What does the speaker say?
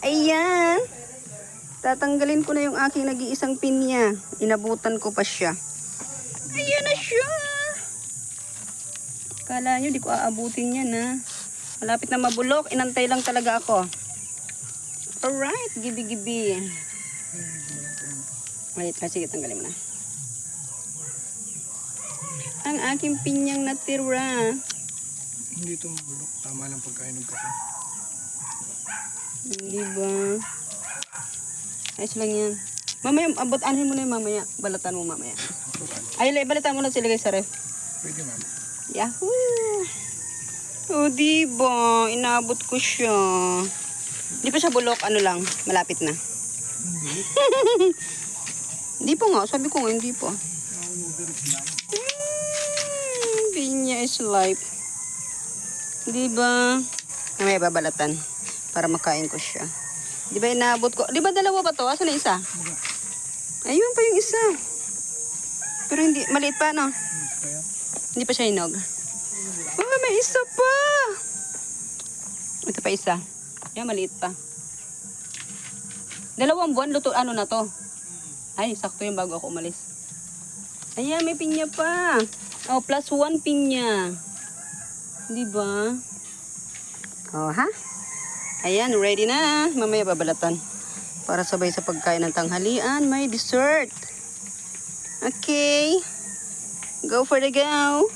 Ayan. Tatanggalin ko na yung aking nag-iisang pinya. Inabutan ko pa siya. Ayan na siya. Kala nyo, di ko aabutin yan, ha. Malapit na mabulok. Inantay lang talaga ako. Alright, gibi-gibi. Wait, sige, tanggalin mo na. Ang aking pinyang natira. Hindi ito mabulok. Tama lang pagkain ng kape. Hindi ba? Ayos lang yan. Mamaya, anin mo na yung mamaya. Balatan mo mamaya. Ay, balatan mo na silagay sa ref. Pwede, ma'am. Yahoo! O, diba? Inabot ko siya. Hindi pa siya bulok. Ano lang, malapit na. Hindi. Hindi pa nga. Sabi ko nga, hindi pa. Pinya is life. Diba? Mamaya babalatan. Para makain ko siya. Diba inaabot ko? Diba dalawa pa to? Asan na isa? Ayun pa yung isa. Pero hindi, maliit pa, no? Hindi pa siya hinog. Oh, may isa pa! Ito pa isa. Yan, maliit pa. 2 buwan, luto, ano na to? Ay, sakto yung bago ako umalis. Ayan, may pinya pa. Oh, +1 pinya. Diba? Oh, ha? Ayan, ready na. Mamaya babalatan. Para sabay sa pagkain ng tanghalian, may dessert. Okay. Go for the go.